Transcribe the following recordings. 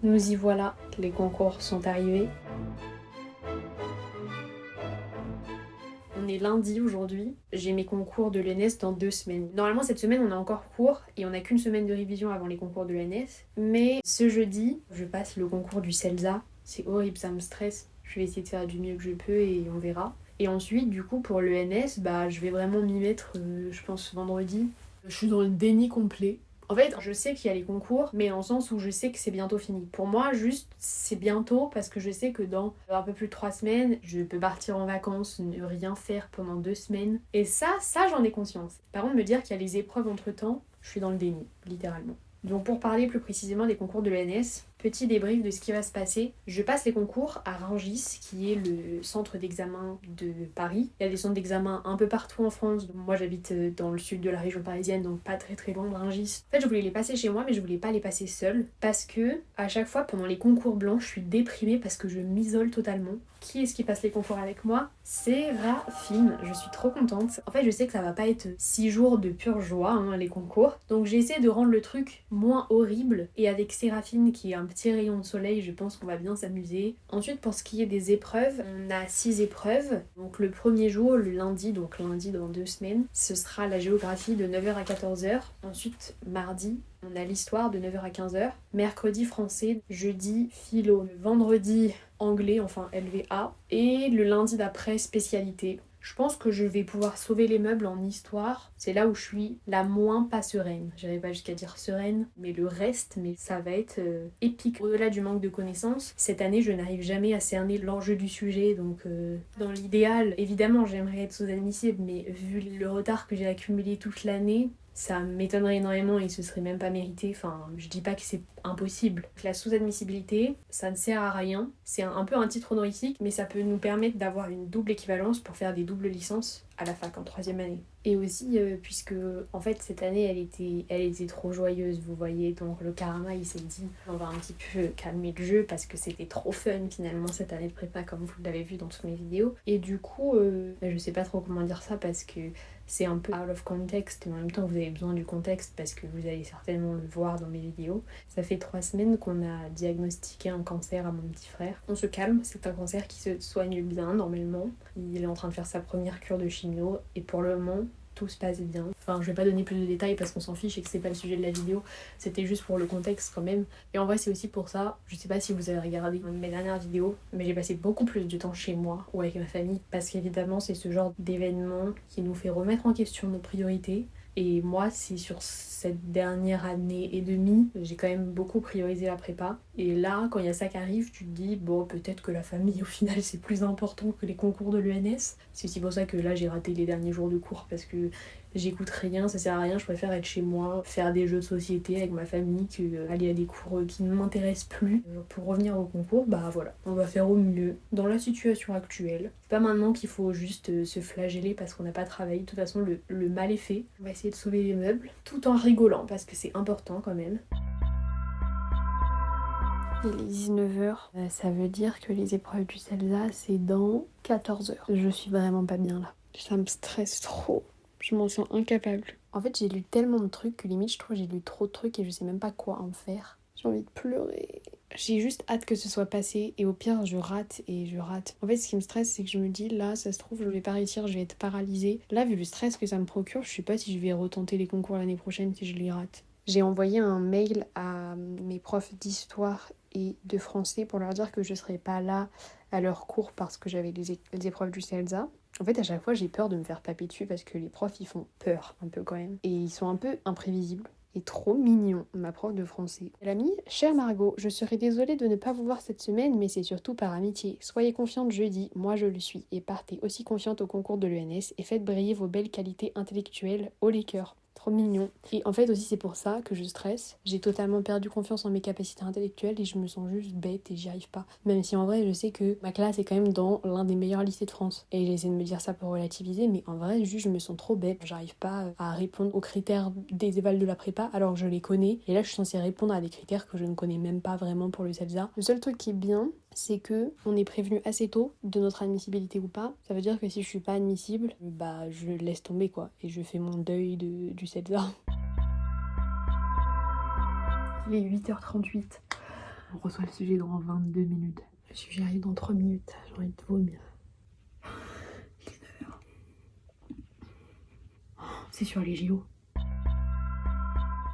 Nous y voilà, les concours sont arrivés. On est lundi aujourd'hui, j'ai mes concours de l'ENS dans 2 semaines. Normalement cette semaine on a encore cours et on a qu'une semaine de révision avant les concours de l'ENS. Mais ce jeudi, je passe le concours du CELSA. C'est horrible, ça me stresse. Je vais essayer de faire du mieux que je peux et on verra. Et ensuite du coup pour l'ENS, je vais vraiment m'y mettre je pense vendredi. Je suis dans le déni complet. En fait, je sais qu'il y a les concours, mais dans le sens où je sais que c'est bientôt fini. Pour moi, juste, c'est bientôt parce que je sais que dans un peu plus de 3 semaines, je peux partir en vacances, ne rien faire pendant 2 semaines. Et ça j'en ai conscience. Par contre, me dire qu'il y a les épreuves entre-temps, je suis dans le déni, littéralement. Donc pour parler plus précisément des concours de l'ENS, petit débrief de ce qui va se passer. Je passe les concours à Rungis, qui est le centre d'examen de Paris. Il y a des centres d'examen un peu partout en France. Moi j'habite dans le sud de la région parisienne, donc pas très très loin de Rungis. En fait je voulais les passer chez moi, mais je voulais pas les passer seule. Parce que à chaque fois pendant les concours blancs, je suis déprimée parce que je m'isole totalement. Qui est-ce qui passe les concours avec moi? C'est Rafine, je suis trop contente. En fait je sais que ça va pas être 6 jours de pure joie, les concours. Donc j'ai essayé de rendre le truc moins horrible. Et avec Séraphine qui est un petit rayon de soleil, je pense qu'on va bien s'amuser. Ensuite pour ce qui est des épreuves, on a 6 épreuves. Donc le premier jour, le lundi, donc lundi dans 2 semaines, ce sera la géographie de 9h à 14h. Ensuite mardi, on a l'histoire de 9h à 15h. Mercredi français, jeudi philo. Le vendredi anglais, enfin LVA. Et le lundi d'après spécialité. Je pense que je vais pouvoir sauver les meubles en histoire. C'est là où je suis la moins pas sereine. J'irai pas jusqu'à dire sereine, mais le reste, mais ça va être épique. Au-delà du manque de connaissances, cette année, je n'arrive jamais à cerner l'enjeu du sujet. Donc, dans l'idéal, évidemment, j'aimerais être sous-admissible, mais vu le retard que j'ai accumulé toute l'année, ça m'étonnerait énormément et ce serait même pas mérité. Enfin, je dis pas que c'est impossible. La sous-admissibilité, ça ne sert à rien. C'est un peu un titre honorifique, mais ça peut nous permettre d'avoir une double équivalence pour faire des doubles licences à la fac en 3e année. Et aussi, puisque en fait cette année elle était trop joyeuse, vous voyez, donc le karma il s'est dit on va un petit peu calmer le jeu parce que c'était trop fun finalement cette année de prépa comme vous l'avez vu dans toutes mes vidéos. Et du coup, je sais pas trop comment dire ça parce que c'est un peu out of context et en même temps vous avez besoin du contexte parce que vous allez certainement le voir dans mes vidéos. Ça fait 3 semaines qu'on a diagnostiqué un cancer à mon petit frère. On se calme, c'est un cancer qui se soigne bien normalement. Il est en train de faire sa première cure de chimio et pour le moment tout se passe bien. Enfin, je vais pas donner plus de détails parce qu'on s'en fiche et que c'est pas le sujet de la vidéo. C'était juste pour le contexte quand même. Et en vrai, c'est aussi pour ça, je sais pas si vous avez regardé mes dernières vidéos, mais j'ai passé beaucoup plus de temps chez moi ou avec ma famille parce qu'évidemment, c'est ce genre d'événement qui nous fait remettre en question nos priorités. Et moi, c'est sur cette dernière année et demie, j'ai quand même beaucoup priorisé la prépa. Et là, quand il y a ça qui arrive, tu te dis, bon, peut-être que la famille, au final, c'est plus important que les concours de l'ENS. C'est aussi pour ça que là, j'ai raté les derniers jours de cours parce que j'écoute rien, ça sert à rien, je préfère être chez moi, faire des jeux de société avec ma famille que aller à des cours qui ne m'intéressent plus. Pour revenir au concours, voilà, on va faire au mieux dans la situation actuelle. C'est pas maintenant qu'il faut juste se flageller parce qu'on n'a pas travaillé, de toute façon le mal est fait. On va essayer de sauver les meubles tout en rigolant parce que c'est important quand même. Il est 19h, ça veut dire que les épreuves du CELSA c'est dans 14h. Je suis vraiment pas bien là. Ça me stresse trop. Je m'en sens incapable. En fait, j'ai lu tellement de trucs que limite, je trouve que j'ai lu trop de trucs et je sais même pas quoi en faire. J'ai envie de pleurer. J'ai juste hâte que ce soit passé et au pire, je rate et je rate. En fait, ce qui me stresse, c'est que je me dis, là, ça se trouve, je vais pas réussir, je vais être paralysée. Là, vu le stress que ça me procure, je sais pas si je vais retenter les concours l'année prochaine si je les rate. J'ai envoyé un mail à mes profs d'histoire et de français pour leur dire que je serais pas là à leur cours parce que j'avais les épreuves du CELSA. En fait, à chaque fois, j'ai peur de me faire taper dessus parce que les profs, ils font peur un peu quand même. Et ils sont un peu imprévisibles. Et trop mignon, ma prof de français. Elle a mis: Chère Margot, je serais désolée de ne pas vous voir cette semaine, mais c'est surtout par amitié. Soyez confiante jeudi, moi je le suis, et partez aussi confiante au concours de l'ENS et faites briller vos belles qualités intellectuelles haut les cœurs. Trop mignon. Et en fait aussi c'est pour ça que je stresse. J'ai totalement perdu confiance en mes capacités intellectuelles et je me sens juste bête et j'y arrive pas. Même si en vrai je sais que ma classe est quand même dans l'un des meilleurs lycées de France. Et j'essaie de me dire ça pour relativiser, mais en vrai juste je me sens trop bête. J'arrive pas à répondre aux critères des évals de la prépa alors que je les connais. Et là je suis censée répondre à des critères que je ne connais même pas vraiment pour le CELSA. Le seul truc qui est bien, c'est que on est prévenu assez tôt de notre admissibilité ou pas. Ça veut dire que si je suis pas admissible, je laisse tomber quoi et je fais mon deuil du CELSA. Il est 8h38. On reçoit le sujet dans 22 minutes. Le sujet arrive dans 3 minutes. J'ai envie de vomir. Il est 9h. C'est sur les JO.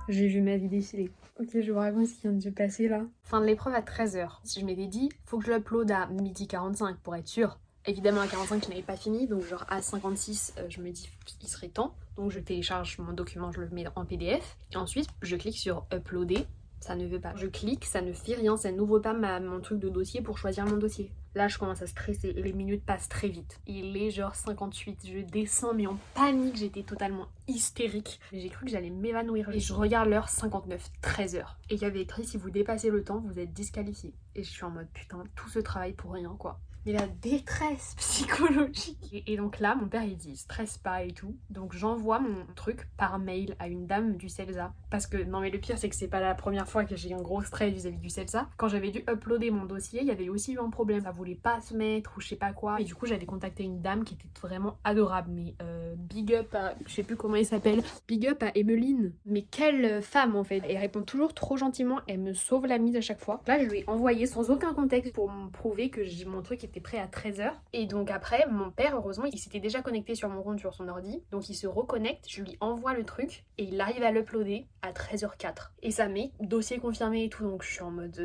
J'ai vu ma vie défiler. Ok, je vous raconte ce qui vient de se passer là. Fin de l'épreuve à 13h. Si je m'étais dit, faut que je l'upload à 12h45 pour être sûr. Évidemment à 45 je n'avais pas fini, donc genre à 56 je me dis il serait temps. Donc je télécharge mon document, je le mets en PDF. Et ensuite je clique sur uploader. Ça ne veut pas. Je clique, ça ne fait rien, ça n'ouvre pas mon truc de dossier pour choisir mon dossier. Là, je commence à stresser et les minutes passent très vite. Il est genre 58, je descends mais en panique, j'étais totalement hystérique. J'ai cru que j'allais m'évanouir. Et je regarde l'heure 59, 13h. Et il y avait écrit si vous dépassez le temps, vous êtes disqualifié. Et je suis en mode putain, tout ce travail pour rien quoi. Mais la détresse psychologique. Et donc là, mon père il dit stresse pas et tout. Donc j'envoie mon truc par mail à une dame du CELSA. Parce que non mais le pire c'est que c'est pas la première fois que j'ai un gros stress vis-à-vis du CELSA. Quand j'avais dû uploader mon dossier, il y avait aussi eu un problème. Ça voulait pas se mettre ou je sais pas quoi. Et du coup j'avais contacté une dame qui était vraiment adorable. Mais big up à, je sais plus comment elle s'appelle. Big up à Emeline. Mais quelle femme en fait. Elle répond toujours trop gentiment. Elle me sauve la mise à chaque fois. Là je lui ai envoyé sans aucun contexte pour me prouver que mon truc était prêt à 13h. Et donc après, mon père, heureusement, il s'était déjà connecté sur mon compte sur son ordi. Donc il se reconnecte, je lui envoie le truc et il arrive à l'uploader à 13h04. Et ça met dossier confirmé et tout. Donc je suis en mode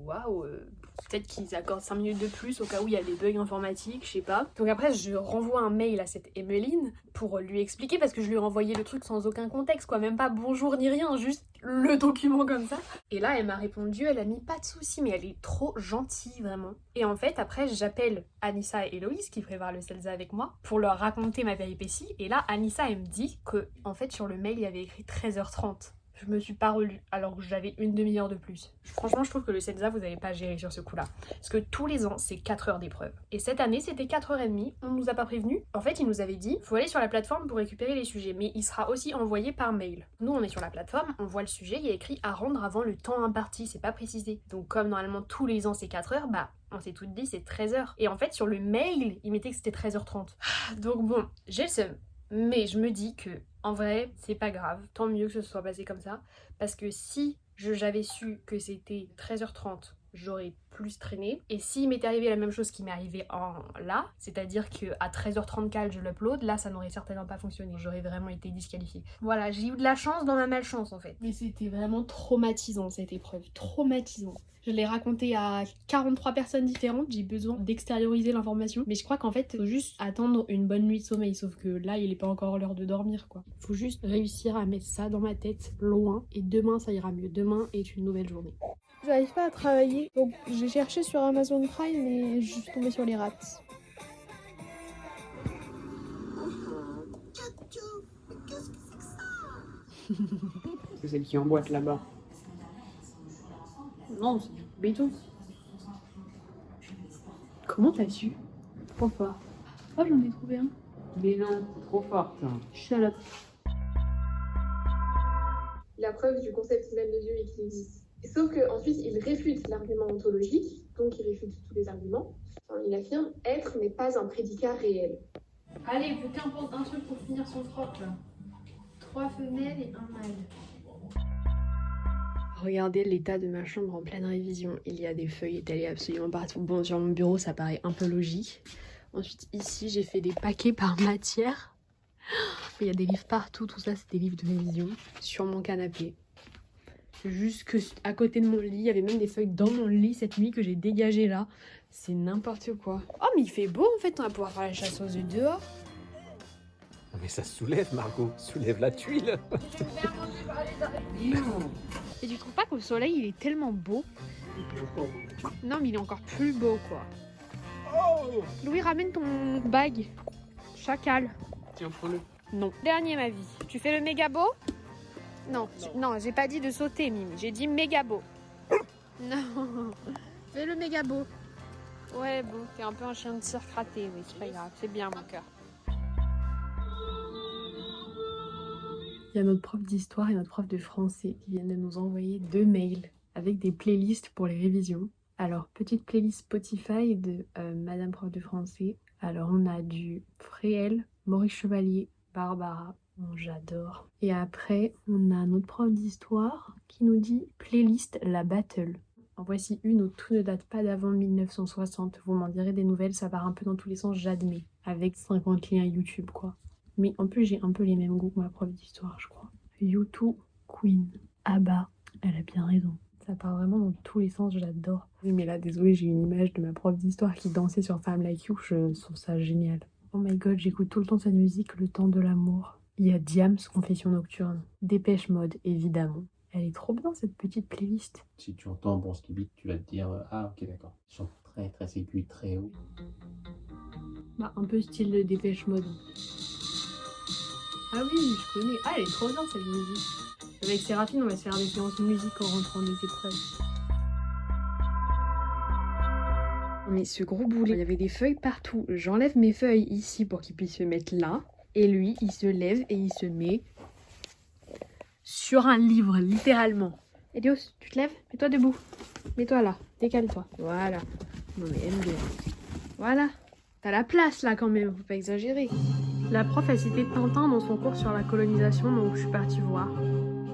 waouh, peut-être qu'ils accordent 5 minutes de plus au cas où il y a des bugs informatiques, je sais pas. Donc après, je renvoie un mail à cette Emeline pour lui expliquer parce que je lui ai envoyé le truc sans aucun contexte, quoi. Même pas bonjour ni rien, juste le document comme ça. Et là, elle m'a répondu, elle a mis pas de soucis, mais elle est trop gentille, vraiment. Et en fait, après, j'appelle Anissa et Héloïse qui préparent le CELSA avec moi pour leur raconter ma péripétie. Et là, Anissa, elle me dit que, en fait, sur le mail, il y avait écrit 13h30. Je me suis pas relue alors que j'avais une demi-heure de plus. Franchement, je trouve que le CELSA, vous n'avez pas géré sur ce coup-là. Parce que tous les ans, c'est 4 heures d'épreuve. Et cette année, c'était 4h30. On nous a pas prévenu. En fait, il nous avait dit, faut aller sur la plateforme pour récupérer les sujets, mais il sera aussi envoyé par mail. Nous, on est sur la plateforme, on voit le sujet, il y a écrit à rendre avant le temps imparti, c'est pas précisé. Donc comme normalement tous les ans c'est 4 heures, bah on s'est toutes dit c'est 13h. Et en fait, sur le mail, il mettait que c'était 13h30. Donc bon, j'ai le seum. Mais je me dis que, en vrai, c'est pas grave. Tant mieux que ce soit passé comme ça. Parce que si j'avais su que c'était 13h30, j'aurais plus traîné. Et s'il m'était arrivé la même chose qui m'est arrivé là, c'est-à-dire qu'à 13h34 je l'upload, là ça n'aurait certainement pas fonctionné. J'aurais vraiment été disqualifiée. Voilà, j'ai eu de la chance dans ma malchance en fait. Mais c'était vraiment traumatisant cette épreuve, traumatisant. Je l'ai raconté à 43 personnes différentes, j'ai besoin d'extérioriser l'information. Mais je crois qu'en fait, il faut juste attendre une bonne nuit de sommeil. Sauf que là, il est pas encore l'heure de dormir, quoi. Faut juste réussir à mettre ça dans ma tête, loin. Et demain, ça ira mieux. Demain est une nouvelle journée. J'arrive pas à travailler, donc j'ai cherché sur Amazon Prime, mais je suis tombée sur les rats. C'est celle qui emboîte là-bas. Non, c'est du béton. Comment t'as su? Trop fort. Oh, j'en ai trouvé un. Mais non, trop forte. Shut up. La preuve du concept même de Dieu et qu'il existe. Sauf qu'ensuite, il réfute l'argument ontologique, donc il réfute tous les arguments. Enfin, il affirme « être n'est pas un prédicat réel ». Allez, faut qu'importe un truc pour finir son froc là. 3 femelles et un mâle. Regardez l'état de ma chambre en pleine révision. Il y a des feuilles étalées absolument partout. Bon, sur mon bureau, ça paraît un peu logique. Ensuite, ici, j'ai fait des paquets par matière. Il y a des livres partout. Tout ça, c'est des livres de révision. Sur mon canapé. Juste que à côté de mon lit, il y avait même des feuilles dans mon lit cette nuit que j'ai dégagées là. C'est n'importe quoi. Oh, mais il fait beau en fait. On va pouvoir faire la chasse aux œufs dehors. Mais ça soulève, Margot. Soulève la tuile. Et tu trouves pas qu'au soleil il est tellement beau? Non mais il est encore plus beau quoi. Oh, Louis, ramène ton bague. Chacal. Tiens, prends-le. Non. Dernier ma vie. Tu fais le méga beau? Non. Non, j'ai pas dit de sauter Mimi. J'ai dit méga beau. Non. Fais le méga beau. Ouais bon, t'es un peu un chien de cirque raté, mais c'est pas grave. C'est bien mon cœur. Il y a notre prof d'histoire et notre prof de français qui viennent de nous envoyer 2 mails avec des playlists pour les révisions. Alors, petite playlist Spotify de Madame prof de français. Alors, on a du Fréhel, Maurice Chevalier, Barbara. Bon, j'adore. Et après, on a notre prof d'histoire qui nous dit playlist La Battle. En voici une où tout ne date pas d'avant 1960. Vous m'en direz des nouvelles, ça part un peu dans tous les sens, j'admets. Avec 50 liens YouTube, quoi. Mais en plus, j'ai un peu les mêmes goûts que ma prof d'histoire, je crois. U2, Queen. Ah bah, elle a bien raison. Ça part vraiment dans tous les sens, j'adore. Oui, mais là, désolée, j'ai une image de ma prof d'histoire qui dansait sur Femme Like You, je trouve ça génial. Oh my god, j'écoute tout le temps cette musique, Le Temps de l'amour. Il y a Diams, Confession nocturne. Dépêche Mode, évidemment. Elle est trop bien cette petite playlist. Si tu entends Bon Skibit, tu vas te dire ah ok d'accord. Il chante très très aigu, très haut. Bah un peu style de Dépêche Mode. Ah oui, je connais. Ah elle est trop bien cette musique. Avec Séraphine, on va se faire des séances musique en rentrant des épreuves. Mais ce gros boulet, il y avait des feuilles partout. J'enlève mes feuilles ici pour qu'il puisse se mettre là. Et lui, il se lève et il se met sur un livre, littéralement. Elios, tu te lèves? Mets-toi debout. Mets-toi là. Décale-toi. Voilà. Non mais aime bien. Voilà. T'as la place là quand même, faut pas exagérer. La prof, elle citait Tintin dans son cours sur la colonisation, donc je suis partie voir.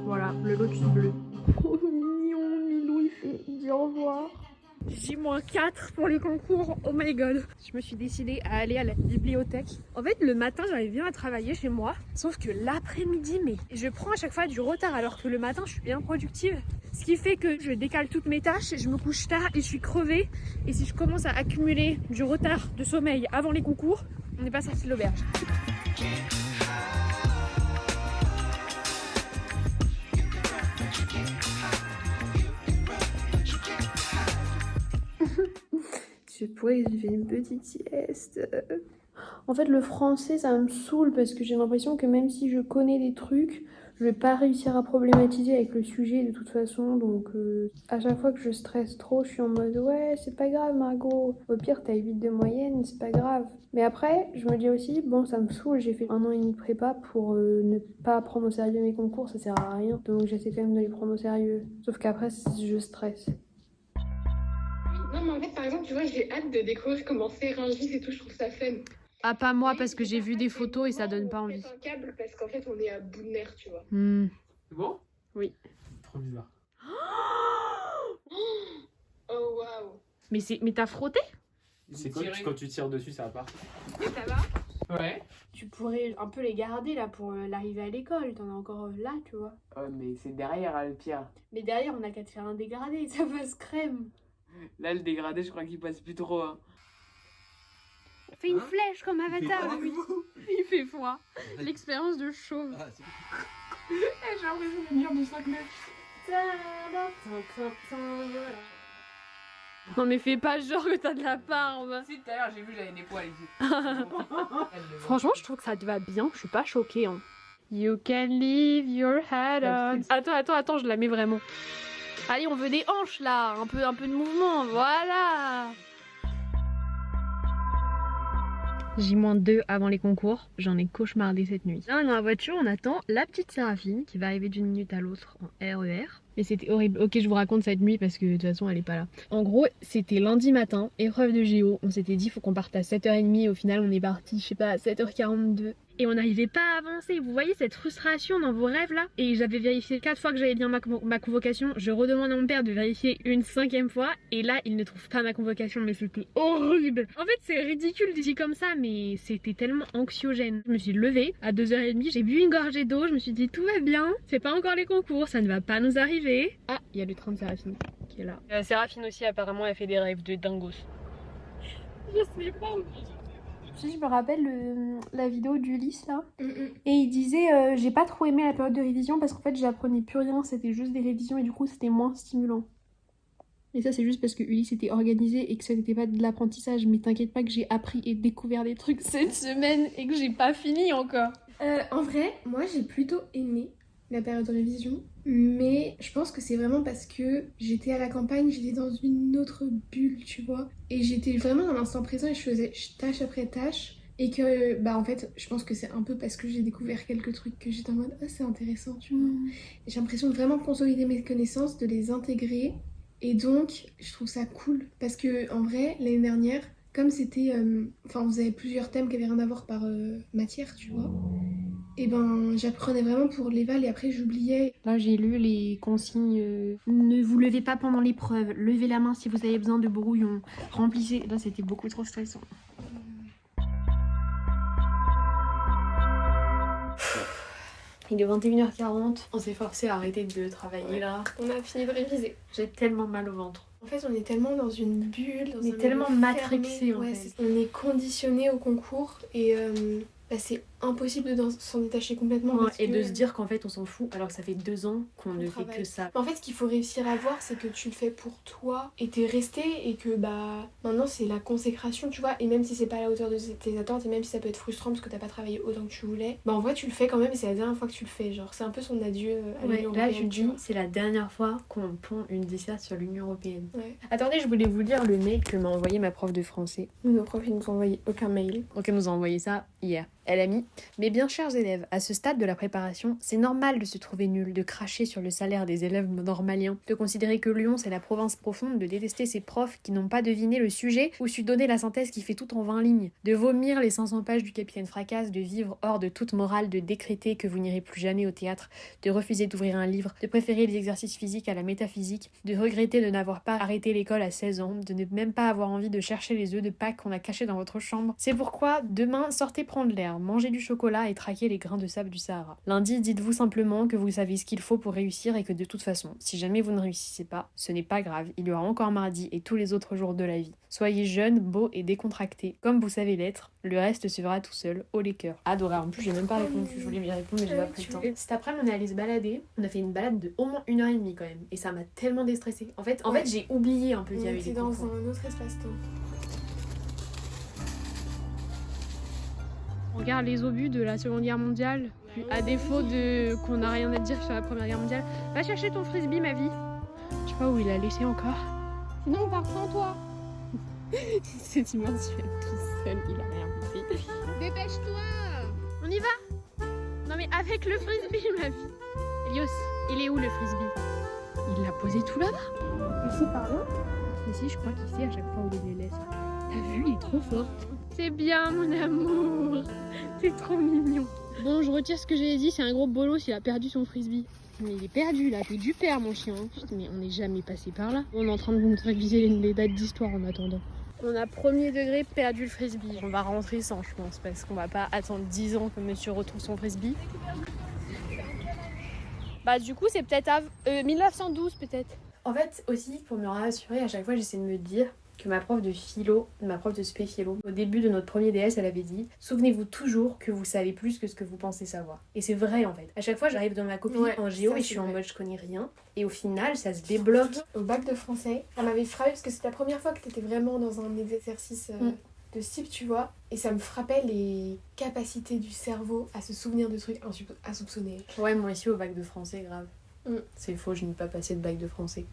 Voilà, le lotus bleu. Oh mignon, Milou, il dit au revoir. J-4 pour les concours, oh my god. Je me suis décidée à aller à la bibliothèque. En fait, le matin, j'arrive bien à travailler chez moi. Sauf que l'après-midi, mais je prends à chaque fois du retard alors que le matin, je suis bien productive. Ce qui fait que je décale toutes mes tâches, je me couche tard et je suis crevée. Et si je commence à accumuler du retard de sommeil avant les concours, on n'est pas sorti de l'auberge. Je pourrais faire une petite sieste. En fait, le français, ça me saoule parce que j'ai l'impression que même si je connais des trucs, je vais pas réussir à problématiser avec le sujet de toute façon. Donc, à chaque fois que je stresse trop, je suis en mode ouais, c'est pas grave, Margot. Au pire, t'as 8 de moyenne, c'est pas grave. Mais après, je me dis aussi, bon, ça me saoule. J'ai fait 1 an et demi de prépa pour ne pas prendre au sérieux mes concours, ça sert à rien. Donc, j'essaie quand même de les prendre au sérieux. Sauf qu'après, je stresse. Non, mais en fait, par exemple, tu vois, j'ai hâte de découvrir comment c'est Rungis et tout, je trouve ça fun. Ah, pas moi, parce que j'ai vu des photos et ça donne pas On envie. pète un câble parce qu'en fait, on est à bout de nerfs, tu vois. C'est bon? Oui. Trop bizarre. Oh, waouh. Mais t'as frotté? C'est quoi quand tu tires dessus, ça part? Ça va? Ouais. Tu pourrais un peu les garder là pour l'arrivée à l'école. T'en as encore là, tu vois. Ouais, mais c'est derrière, le pire. Mais derrière, on a qu'à te faire un dégradé, ça passe crème. Là, le dégradé, je crois qu'il passe plus trop. Hein. Fais une flèche comme Avatar, lui. Il fait froid. L'expérience de chauve. J'ai l'impression de venir du 5 mètres. Non mais fais pas genre que t'as de la barbe. Si, tout à l'heure, j'ai vu, j'avais des poils ici. Franchement, je trouve que ça te va bien. Je suis pas choquée. Hein. You can leave your head on. Attends, je la mets vraiment. Allez, on veut des hanches là. Un peu de mouvement. Voilà. J-2 avant les concours, j'en ai cauchemardé cette nuit. Là, dans la voiture, on attend la petite Séraphine qui va arriver d'une minute à l'autre en RER. Mais c'était horrible. Ok, je vous raconte cette nuit parce que de toute façon, elle est pas là. En gros, c'était lundi matin, épreuve de géo. On s'était dit, faut qu'on parte à 7h30. Au final, on est parti, je sais pas, à 7h42. Et on n'arrivait pas à avancer. Vous voyez cette frustration dans vos rêves là? Et j'avais vérifié 4 fois que j'avais bien ma convocation. Je redemande à mon père de vérifier une 5e fois. Et là, il ne trouve pas ma convocation. Mais c'était horrible. En fait, c'est ridicule dit comme ça. Mais c'était tellement anxiogène. Je me suis levée à 2h30. J'ai bu une gorgée d'eau. Je me suis dit, tout va bien. C'est pas encore les concours. Ça ne va pas nous arriver. Ah, il y a le train de Séraphine qui est là. Séraphine aussi, apparemment, elle fait des rêves de dingos. Je sais pas. Je me rappelle la vidéo d'Ulysse là, et il disait j'ai pas trop aimé la période de révision parce qu'en fait j'apprenais plus rien, c'était juste des révisions et du coup c'était moins stimulant. Et ça c'est juste parce que Ulysse était organisé et que ça n'était pas de l'apprentissage, mais t'inquiète pas que j'ai appris et découvert des trucs cette semaine et que j'ai pas fini encore. En vrai, moi j'ai plutôt aimé la période de révision, mais je pense que c'est vraiment parce que j'étais à la campagne, j'étais dans une autre bulle, tu vois, et j'étais vraiment dans l'instant présent et je faisais tâche après tâche, et que bah en fait je pense que c'est un peu parce que j'ai découvert quelques trucs que j'étais en mode ah c'est intéressant, tu vois. Et j'ai l'impression de vraiment consolider mes connaissances, de les intégrer, et donc je trouve ça cool parce que en vrai l'année dernière – comme c'était, on faisait plusieurs thèmes qui avaient rien à voir par matière, tu vois. Et bah là, je me dis, ok, c'est bon, j'ai fait le tour, et ben j'apprenais vraiment pour l'éval et après j'oubliais. Là, j'ai lu les consignes. Ne vous levez pas pendant l'épreuve. Levez la main si vous avez besoin de brouillon. Remplissez. Là, c'était beaucoup trop stressant. Il est 21h40. On s'est forcé à arrêter de travailler là. On a fini de réviser. J'ai tellement mal au ventre. En fait, on est tellement dans une bulle, On est tellement matrixé en fait. On est conditionné au concours et c'est impossible de s'en détacher complètement. Ouais, parce et que de se dire qu'en fait on s'en fout alors que ça fait 2 ans qu'on ne fait travaille. que ça. Mais en fait, ce qu'il faut réussir à voir, c'est que tu le fais pour toi et t'es resté et que maintenant c'est la consécration, tu vois. Et même si c'est pas à la hauteur de tes attentes et même si ça peut être frustrant parce que t'as pas travaillé autant que tu voulais, en vrai tu le fais quand même et c'est la dernière fois que tu le fais. Genre, c'est un peu son adieu à l'Union Là, européenne. je dis, c'est la dernière fois qu'on pond une disserte sur l'Union européenne. Ouais. Attendez, je voulais vous lire le mail que m'a envoyé ma prof de français. Nos profs ils nous ont envoyé aucun mail. Donc elle nous a envoyé ça hier. Elle a mis « Mes bien chers élèves, à ce stade de la préparation, c'est normal de se trouver nul, de cracher sur le salaire des élèves normaliens, de considérer que Lyon c'est la province profonde, de détester ces profs qui n'ont pas deviné le sujet ou su donner la synthèse qui fait tout en 20 lignes, de vomir les 500 pages du Capitaine Fracasse, de vivre hors de toute morale, de décréter que vous n'irez plus jamais au théâtre, de refuser d'ouvrir un livre, de préférer les exercices physiques à la métaphysique, de regretter de n'avoir pas arrêté l'école à 16 ans, de ne même pas avoir envie de chercher les œufs de Pâques qu'on a cachés dans votre chambre. C'est pourquoi, demain, sortez prendre l'air, mangez du chocolat et traquez les grains de sable du Sahara. Lundi, dites-vous simplement que vous savez ce qu'il faut pour réussir et que de toute façon, si jamais vous ne réussissez pas, ce n'est pas grave, il y aura encore mardi et tous les autres jours de la vie. Soyez jeune, beau et décontracté, comme vous savez l'être, le reste se fera tout seul, haut les cœurs. Adoré, en plus j'ai même pas répondu, je voulais lui répondre mais j'ai pas pris le temps. Cet après-midi on est allé se balader, on a fait une balade de au moins 1h30 quand même, et ça m'a tellement déstressée. En fait j'ai oublié un peu qu'il y avait des dans concours. un autre espace-temps. On regarde les obus de la Seconde Guerre mondiale, à défaut de qu'on n'a rien à dire sur la Première Guerre mondiale. Va chercher ton frisbee, ma vie. Je sais pas où il a laissé encore. Sinon on part sans toi. C'est immense, je vais être tout seul, il a rien compris. Dépêche-toi. On y va. Non mais avec le frisbee, ma vie. Elios, il est où le frisbee? Il l'a posé tout là-bas. Ici par là. Ici, je crois qu'il sait à chaque fois où il les laisse. T'as vu, il est trop fort. C'est bien, mon amour. C'est trop mignon. Bon, je retire ce que j'ai dit. C'est un gros bolos, il a perdu son frisbee. Mais il est perdu là, t'es du père, mon chien. Putain, mais on n'est jamais passé par là. On est en train de nous réviser les dates d'histoire en attendant. On a premier degré perdu le frisbee. On va rentrer sans, je pense, parce qu'on va pas attendre 10 ans que monsieur retrouve son frisbee. Bah, du coup, c'est peut-être à 1912, peut-être. En fait, aussi, pour me rassurer, à chaque fois, j'essaie de me dire que ma prof de philo, ma prof de spé philo, au début de notre premier DS, elle avait dit « Souvenez-vous toujours que vous savez plus que ce que vous pensez savoir. » Et c'est vrai, en fait. À chaque fois, j'arrive dans ma copie en géo et je suis en mode « je connais rien ». Et au final, ça se débloque. Au bac de français, ça m'avait frappé parce que c'était la première fois que t'étais vraiment dans un exercice de ce type, tu vois. Et ça me frappait les capacités du cerveau à se souvenir de trucs insoupçonnés. Ouais, moi aussi au bac de français, grave. C'est faux, je n'ai pas passé de bac de français.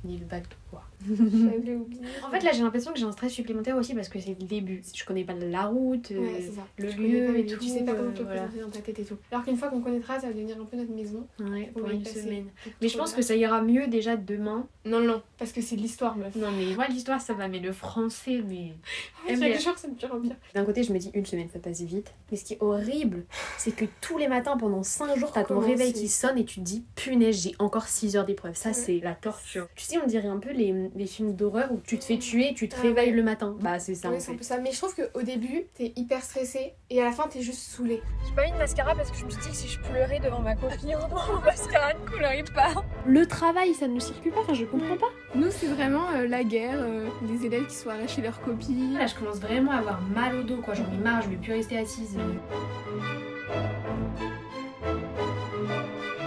Ni le bac tout quoi. J'avais oublié. En fait là j'ai l'impression que j'ai un stress supplémentaire aussi parce que c'est le début. Je connais pas la route, le lieu et tout. Tu sais pas comment te le présenter dans ta tête et tout. Alors qu'une fois qu'on connaîtra, ça va devenir un peu notre maison. Ouais, pour On va y une passer semaine. tout Mais je pense que ça ira mieux déjà demain. Non, parce que c'est de l'histoire, meuf. Non mais moi l'histoire ça va, mais le français, mais... Chaque jour c'est de pire en pire. D'un côté je me dis une semaine ça passe vite. Mais ce qui est horrible, c'est que tous les matins pendant 5 jours t'as ton réveil qui sonne et tu te dis punaise j'ai encore 6 heures d'épreuve. Ça c'est la torture. Tu sais on dirait un peu les films d'horreur où tu te fais tuer, tu te réveilles le matin. Bah c'est ça en c'est un fait. peu ça. Mais je trouve qu'au début t'es hyper stressé et à la fin t'es juste saoulé. J'ai pas mis de mascara parce que je me suis dit que si je pleurais devant ma copine, mon mascara ne coulerait pas. Le travail ça ne circule pas, enfin je comprends pas. Nous c'est vraiment la guerre, des élèves qui sont arrachés leurs copies. Là je commence vraiment à avoir mal au dos quoi, j'en ai marre, je vais plus rester assise.